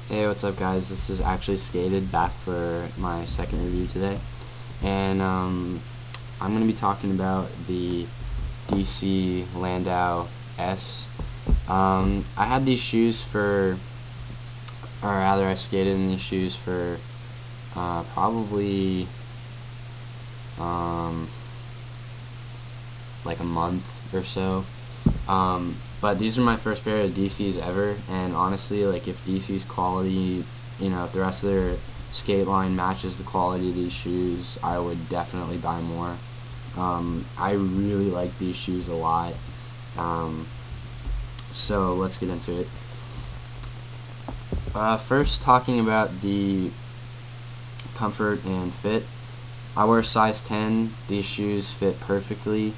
Hey, what's up guys? This is actually Skated back for my second review today, and I'm going to be talking about the DC Landau S. I had these shoes for, or rather I skated in these shoes for probably like a month or so. But these are my first pair of DCs ever, and honestly, like, if DC's quality, if the rest of their skate line matches the quality of these shoes, I would definitely buy more. I really like these shoes a lot. So let's get into it. First, talking about the comfort and fit. I wear size 10. These shoes fit perfectly.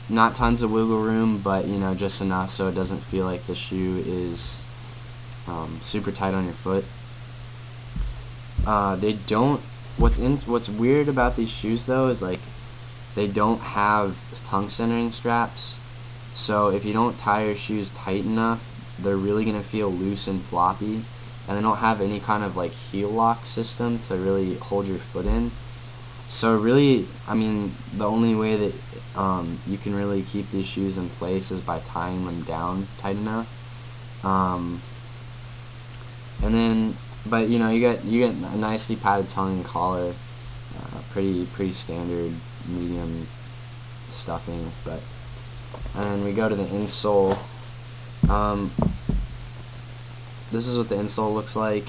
Not tons of wiggle room, but just enough so it doesn't feel like the shoe is super tight on your foot. They don't. What's weird about these shoes though is, like, they don't have tongue centering straps. So if you don't tie your shoes tight enough, they're really gonna feel loose and floppy, and they don't have any kind of like heel lock system to really hold your foot in. So really, I mean, the only way that you can really keep these shoes in place is by tying them down tight enough. And then, but you get a nicely padded tongue and collar, pretty standard medium stuffing. But and then we go to the insole. This is what the insole looks like.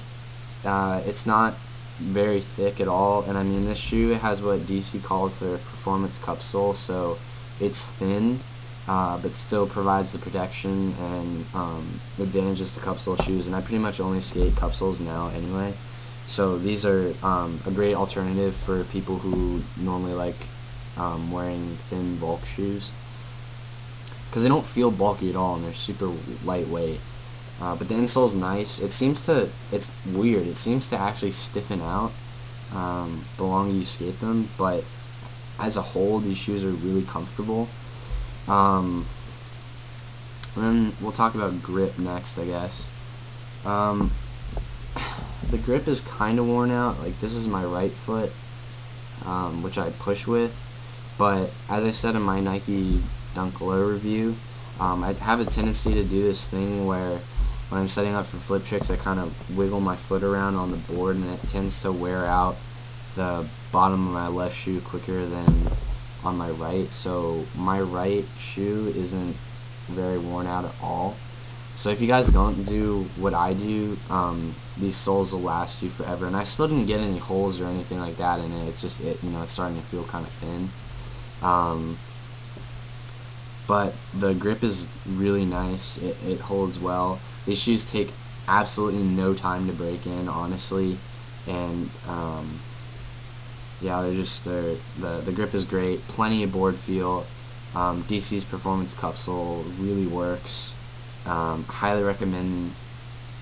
It's not very thick at all, and I mean, this shoe has what DC calls their performance cup sole, so it's thin, but still provides the protection and advantages to cup sole shoes. And I pretty much only skate cup soles now anyway, so these are a great alternative for people who normally like wearing thin bulk shoes, because they don't feel bulky at all and they're super lightweight. But the insole's nice. It's weird. It seems to actually stiffen out the longer you skate them, but as a whole, these shoes are really comfortable. And then we'll talk about grip next, I guess. The grip is kind of worn out. Like, this is my right foot, which I push with, but as I said in my Nike Dunk Low review, I have a tendency to do this thing where when I'm setting up for flip tricks, I kind of wiggle my foot around on the board, and it tends to wear out the bottom of my left shoe quicker than on my right. So my right shoe isn't very worn out at all. So if you guys don't do what I do, these soles will last you forever. And I still didn't get any holes or anything like that in it. It's just it's starting to feel kind of thin. But the grip is really nice. It holds well. These shoes take absolutely no time to break in, honestly, and yeah, the grip is great. Plenty of board feel. DC's performance cup sole really works. Highly recommend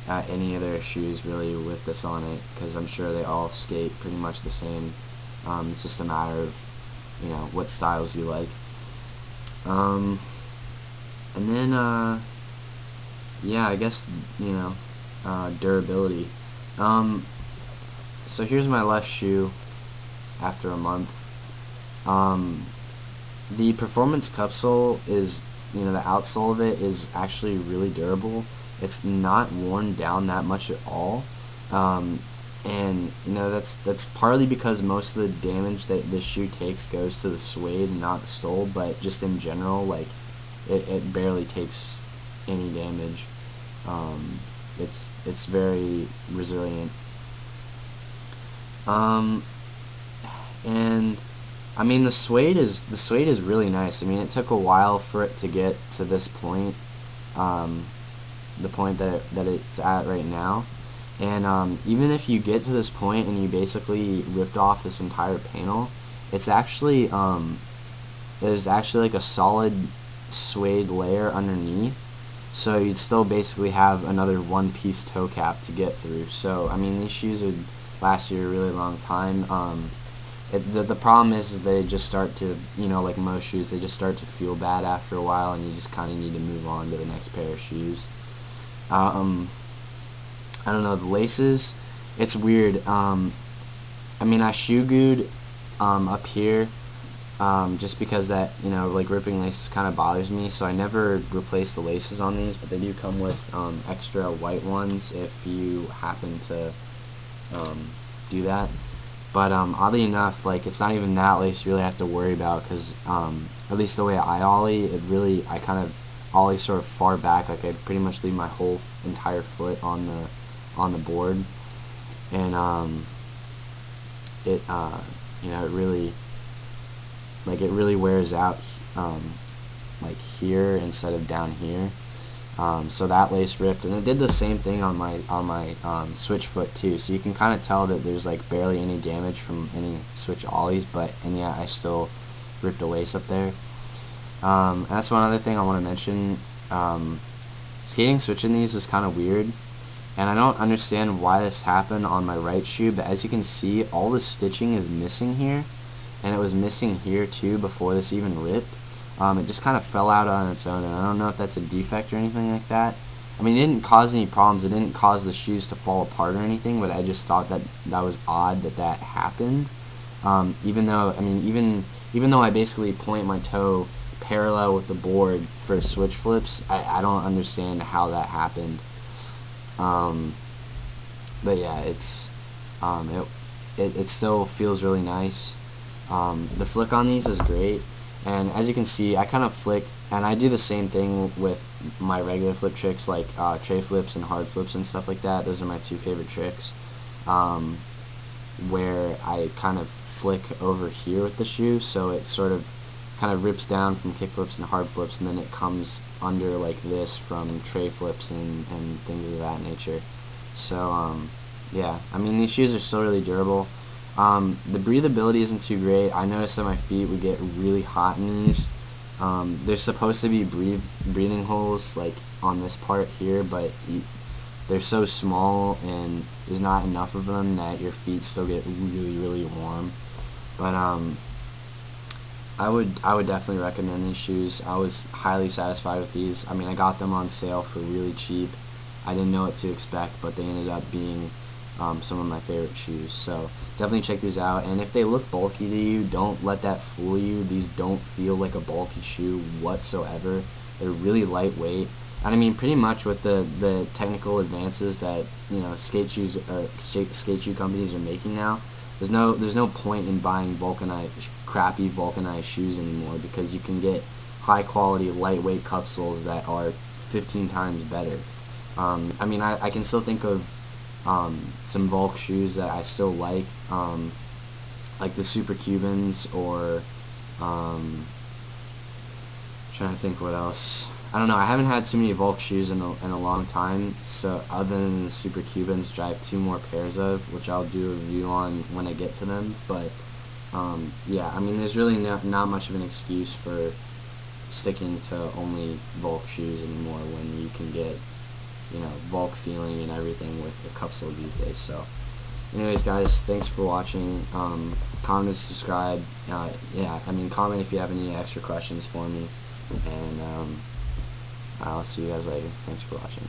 any of their shoes really with this on it, because I'm sure they all skate pretty much the same. It's just a matter of what styles you like. And then yeah, I guess durability. So here's my left shoe after a month. The performance cup sole is, the outsole of it is actually really durable. It's not worn down that much at all. And that's partly because most of the damage that this shoe takes goes to the suede and not the sole, but just in general, like, it barely takes any damage. It's very resilient. And I mean, the suede is really nice. I mean, it took a while for it to get to this point, the point that it's at right now. And even if you get to this point and you basically ripped off this entire panel, it's actually there's actually like a solid suede layer underneath, so you'd still basically have another one-piece toe cap to get through. So I mean, these shoes would last you a really long time. The problem is they just start to, like most shoes, they just start to feel bad after a while, and you just kind of need to move on to the next pair of shoes. I don't know, the laces, it's weird. I mean, I shoe glued up here, just because that, like ripping laces kind of bothers me, so I never replace the laces on these, but they do come with extra white ones if you happen to do that. But oddly enough, like, it's not even that lace you really have to worry about, because at least the way I ollie, I kind of ollie sort of far back, like I pretty much leave my whole entire foot on the board, and it it really wears out like here instead of down here. So that lace ripped, and it did the same thing on my switch foot too. So you can kind of tell that there's like barely any damage from any switch ollies, and yeah, I still ripped a lace up there. And that's one other thing I want to mention. Skating switching these is kind of weird, and I don't understand why this happened on my right shoe, but as you can see, all the stitching is missing here, and it was missing here too before this even ripped. It just kind of fell out on its own, and I don't know if that's a defect or anything like that. I mean, it didn't cause any problems, it didn't cause the shoes to fall apart or anything, but I just thought that was odd that happened. Even though, I mean, even though I basically point my toe parallel with the board for switch flips, I don't understand how that happened. But yeah, it still feels really nice. The flick on these is great, and as you can see, I kind of flick, and I do the same thing with my regular flip tricks, like tray flips and hard flips and stuff like that. Those are my two favorite tricks, where I kind of flick over here with the shoe, so it sort of kind of rips down from kick flips and hard flips, and then it comes under like this from tray flips and things of that nature. So yeah, I mean, these shoes are still really durable. The breathability isn't too great. I noticed that my feet would get really hot in these. There's supposed to be breathing holes like on this part here, but they're so small and there's not enough of them that your feet still get really warm. But I would definitely recommend these shoes. I was highly satisfied with these. I mean, I got them on sale for really cheap. I didn't know what to expect, but they ended up being some of my favorite shoes. So definitely check these out, and if they look bulky to you, don't let that fool you. These don't feel like a bulky shoe whatsoever. They're really lightweight, and I mean, pretty much with the technical advances that skate shoe companies are making now, there's no point in buying crappy vulcanized shoes anymore, because you can get high quality lightweight cupsoles that are 15 times better. I mean, I can still think of some Volk shoes that I still like the Super Cubans, or trying to think what else. I don't know. I haven't had too many Volk shoes in a long time. So other than the Super Cubans, which I have 2 more pairs of, which I'll do a review on when I get to them. But yeah, I mean, there's really not much of an excuse for sticking to only Volk shoes anymore when you can get Volk feeling and everything with the cupsole these days. So anyways, guys, thanks for watching. Comment, subscribe. Yeah, I mean, comment if you have any extra questions for me, and I'll see you guys later. Thanks for watching.